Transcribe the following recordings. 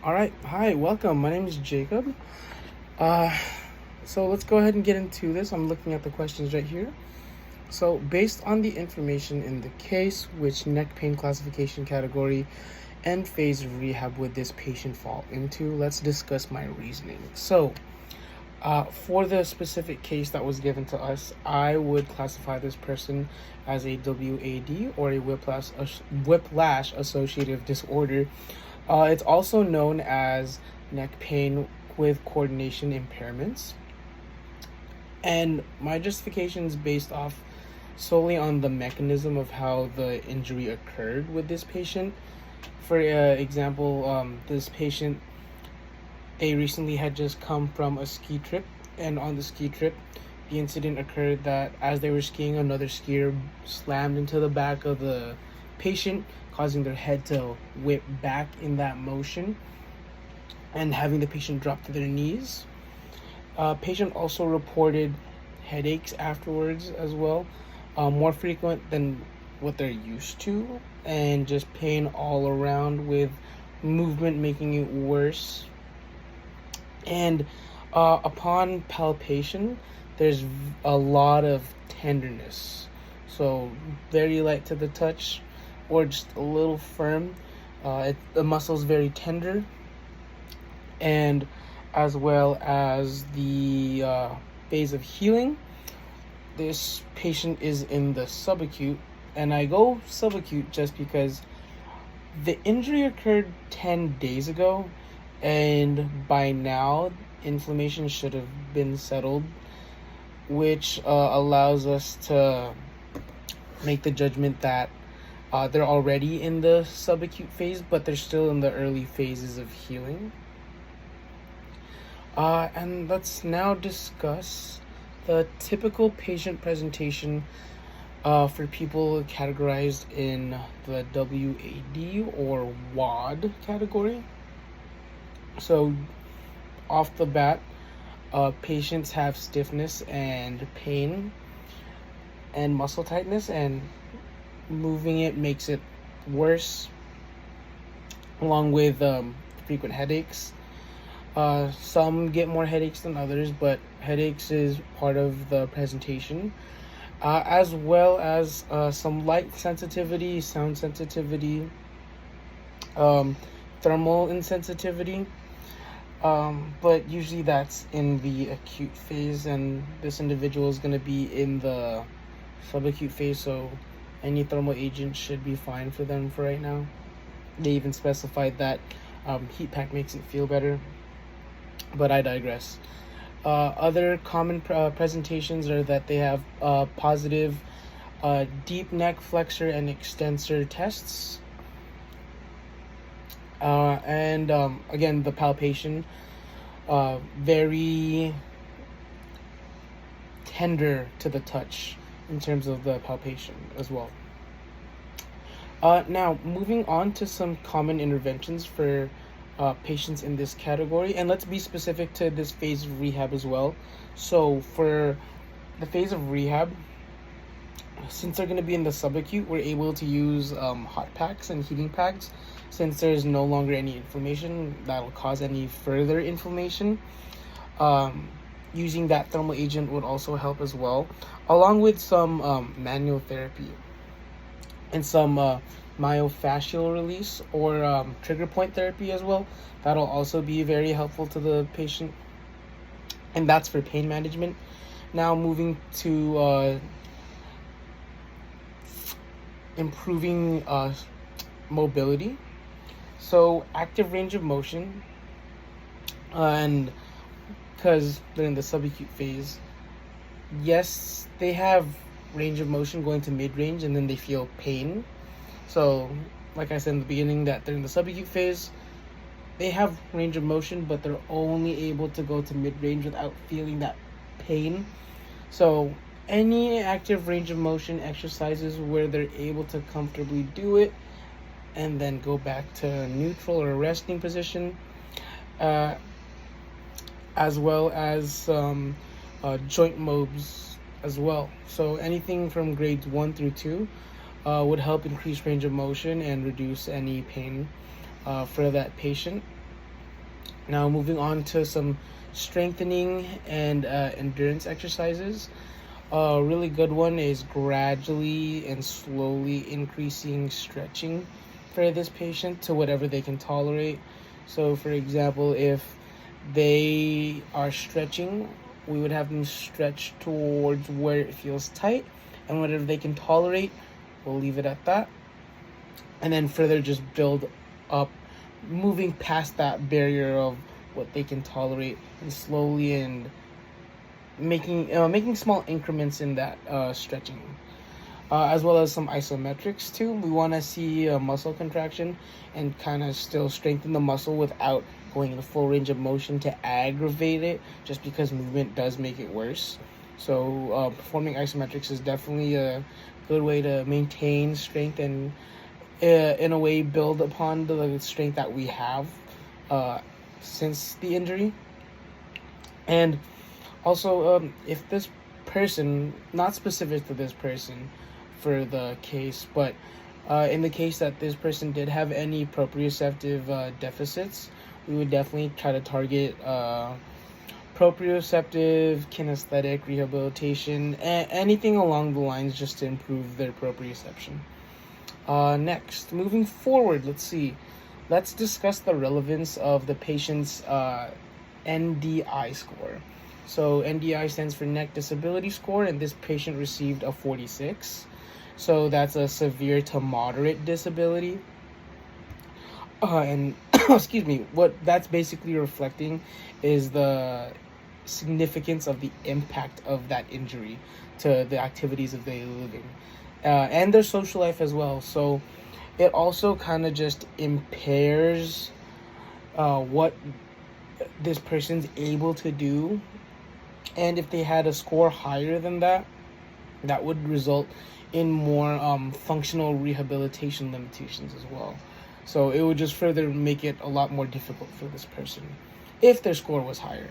All right. Hi, welcome. My name is Jacob. Uh, so let's go ahead and get into this. I'm looking at the questions right here. So, based on the information in the case, which neck pain classification category and phase of rehab would this patient fall into? Let's discuss my reasoning. For the specific case that was given to us, I would classify this person as a WAD or a whiplash associative disorder. It's also known as neck pain with coordination impairments. And my justification is based off solely on the mechanism of how the injury occurred with this patient. For example, this patient, they recently had just come from a ski trip, and on the ski trip, the incident occurred that as they were skiing, another skier slammed into the back of the patient, causing their head to whip back in that motion and having the patient drop to their knees. Patient also reported headaches afterwards as well, more frequent than what they're used to, and just pain all around with movement making it worse. And upon palpation, there's a lot of tenderness. So very light to the touch or just a little firm. The muscle's very tender. And as well as the phase of healing, this patient is in the subacute. And I go subacute just because the injury occurred 10 days ago, and by now inflammation should have been settled, which allows us to make the judgment that they're already in the subacute phase, but they're still in the early phases of healing. And let's now discuss the typical patient presentation for people categorized in the WAD or WAD category. So, off the bat, patients have stiffness and pain and muscle tightness, and moving it makes it worse, along with frequent headaches. Some get more headaches than others, but headaches is part of the presentation, as well as some light sensitivity, sound sensitivity, thermal insensitivity. But usually that's in the acute phase, and this individual is going to be in the subacute phase, so any thermal agent should be fine for them for right now. They even specified that heat pack makes it feel better, but I digress. Other common presentations are that they have positive deep neck flexor and extensor tests. And again, the palpation, very tender to the touch in terms of the palpation as well. Now, moving on to some common interventions for patients in this category, and let's be specific to this phase of rehab as well. So for the phase of rehab, since they're going to be in the subacute, we're able to use hot packs and heating packs, since there's no longer any inflammation that'll cause any further inflammation. Using that thermal agent would also help as well, along with some manual therapy and some myofascial release or trigger point therapy as well. That'll also be very helpful to the patient, and that's for pain management. Now moving to improving mobility. So active range of motion, and because they're in the subacute phase, yes, they have range of motion going to mid-range, and then they feel pain. So like I said in the beginning, that they're in the subacute phase, they have range of motion, but they're only able to go to mid-range without feeling that pain. So any active range of motion exercises where they're able to comfortably do it and then go back to neutral or resting position, as well as some joint mobs as well. So anything from grades 1 through 2 would help increase range of motion and reduce any pain for that patient. Now, moving on to some strengthening and endurance exercises. A really good one is gradually and slowly increasing stretching for this patient to whatever they can tolerate. So, for example, if they are stretching, we would have them stretch towards where it feels tight, and whatever they can tolerate, we'll leave it at that. And then further just build up, moving past that barrier of what they can tolerate, and slowly and making small increments in that stretching, as well as some isometrics too. We want to see a muscle contraction and kind of still strengthen the muscle without going in the full range of motion to aggravate it, just because movement does make it worse. So performing isometrics is definitely a good way to maintain strength and in a way build upon the strength that we have since the injury. And also, if this person, not specific to this person for the case, but in the case that this person did have any proprioceptive deficits, we would definitely try to target proprioceptive, kinesthetic rehabilitation, anything along the lines just to improve their proprioception. Next, moving forward, let's discuss the relevance of the patient's NDI score. So NDI stands for Neck Disability Score, and this patient received a 46. So that's a severe to moderate disability. And excuse me, what that's basically reflecting is the significance of the impact of that injury to the activities of daily living and their social life as well. So it also kind of just impairs what this person's able to do. And if they had a score higher than that, that would result in more functional rehabilitation limitations as well. So it would just further make it a lot more difficult for this person if their score was higher.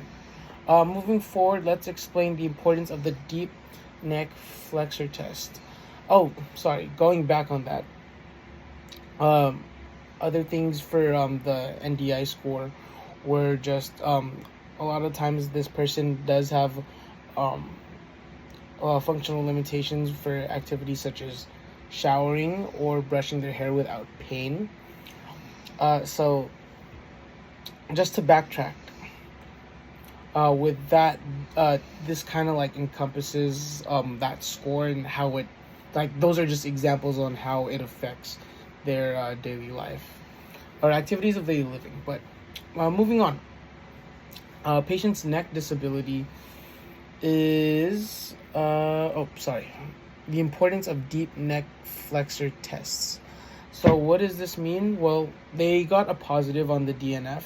Moving forward, let's explain the importance of the deep neck flexor test. Oh, sorry, going back on that. Other things for the NDI score were just a lot of times this person does have functional limitations for activities such as showering or brushing their hair without pain. So just to backtrack, with that, this kind of like encompasses that score and how it, like, those are just examples on how it affects their daily life or activities of daily living. But moving on, patient's neck disability is the importance of deep neck flexor tests. So what does this mean? Well, they got a positive on the DNF,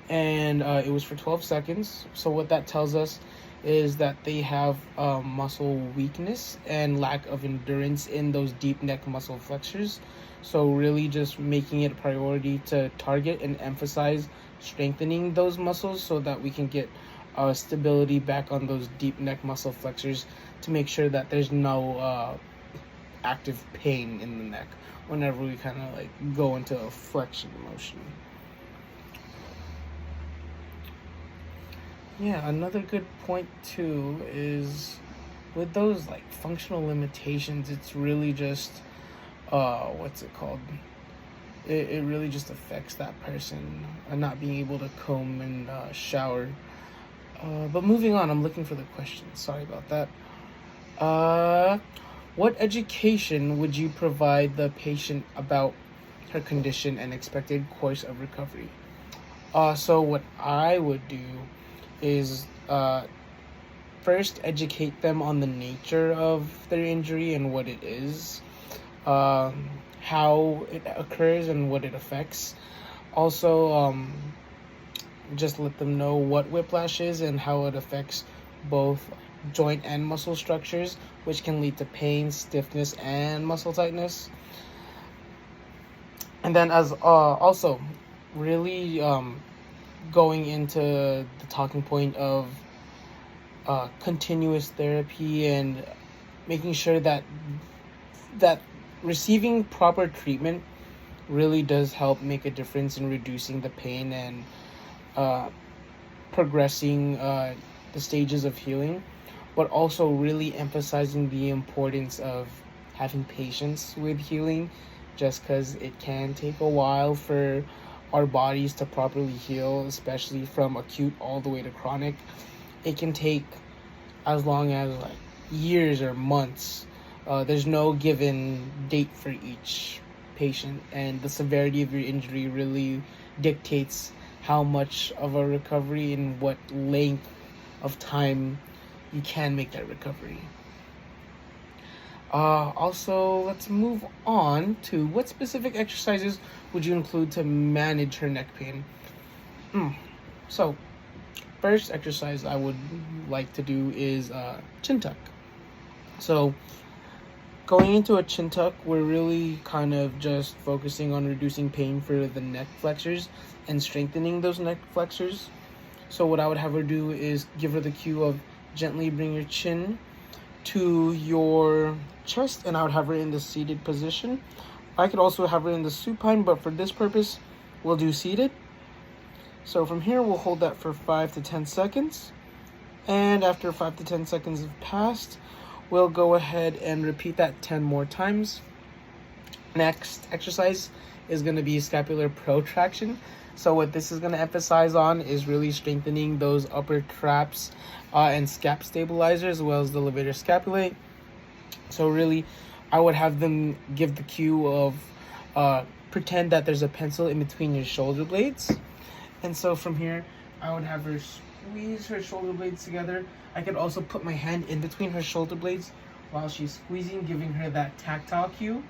and it was for 12 seconds. So what that tells us is that they have muscle weakness and lack of endurance in those deep neck muscle flexors. So really just making it a priority to target and emphasize strengthening those muscles so that we can get stability back on those deep neck muscle flexors to make sure that there's no active pain in the neck whenever we kind of like go into a flexion motion. Yeah, another good point too is with those like functional limitations, it's really just what's it called? It really just affects that person not being able to comb and shower. But moving on, I'm looking for the question. Sorry about that. What education would you provide the patient about her condition and expected course of recovery? So what I would do is first educate them on the nature of their injury and what it is, how it occurs and what it affects. Also, just let them know what whiplash is and how it affects both joint and muscle structures, which can lead to pain, stiffness, and muscle tightness. And then as also really going into the talking point of continuous therapy and making sure that receiving proper treatment really does help make a difference in reducing the pain and uh, progressing the stages of healing, but also really emphasizing the importance of having patience with healing, just because it can take a while for our bodies to properly heal, especially from acute all the way to chronic. It can take as long as like years or months. There's no given date for each patient, and the severity of your injury really dictates how much of a recovery and what length of time you can make that recovery. Also, let's move on to what specific exercises would you include to manage her neck pain? So, first exercise I would like to do is chin tuck. So, going into a chin tuck, we're really kind of just focusing on reducing pain for the neck flexors and strengthening those neck flexors. So what I would have her do is give her the cue of gently bring your chin to your chest, and I would have her in the seated position. I could also have her in the supine, but for this purpose, we'll do seated. So from here, we'll hold that for 5 to 10 seconds. And after 5 to 10 seconds have passed, we'll go ahead and repeat that 10 more times. Next exercise is going to be scapular protraction. So what this is going to emphasize on is really strengthening those upper traps and scap stabilizer, as well as the levator scapulae. So really, I would have them give the cue of pretend that there's a pencil in between your shoulder blades. And so from here, I would have her squeeze her shoulder blades together. I could also put my hand in between her shoulder blades while she's squeezing, giving her that tactile cue.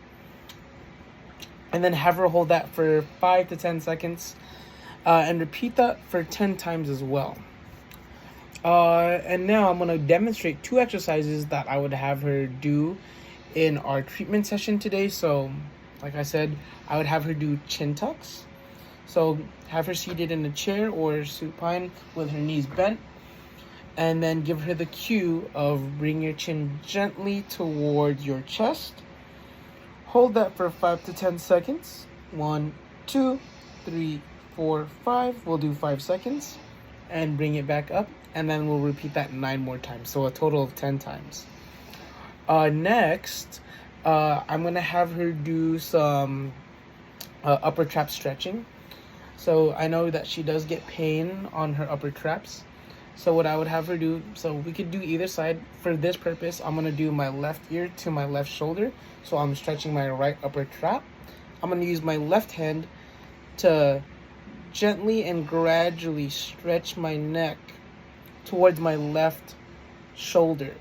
And then have her hold that for 5 to 10 seconds and repeat that for 10 times as well. And now I'm going to demonstrate 2 exercises that I would have her do in our treatment session today. So, like I said, I would have her do chin tucks. So have her seated in a chair or supine with her knees bent, and then give her the cue of bring your chin gently toward your chest. Hold that for 5 to 10 seconds. 1, 2, 3, 4, 5. We'll do 5 seconds and bring it back up, and then we'll repeat that 9 more times, so a total of 10 times. Next, I'm going to have her do some upper trap stretching. So I know that she does get pain on her upper traps. So what I would have her do, so we could do either side. For this purpose, I'm going to do my left ear to my left shoulder. So I'm stretching my right upper trap. I'm going to use my left hand to gently and gradually stretch my neck towards my left shoulder.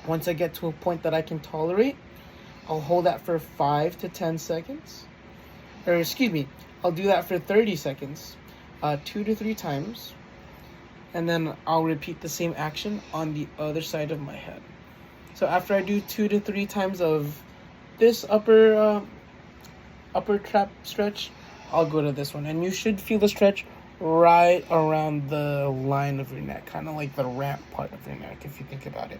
Once I get to a point that I can tolerate, I'll hold that for 5 to 10 seconds. Or excuse me, I'll do that for 30 seconds, 2 to 3 times. And then I'll repeat the same action on the other side of my head. So after I do 2 to 3 times of this upper trap stretch, I'll go to this one. And you should feel the stretch right around the line of your neck, kind of like the ramp part of your neck, if you think about it.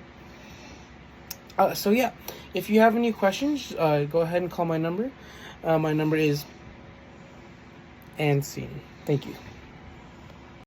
So yeah, if you have any questions, go ahead and call my number. My number is and scene. Thank you.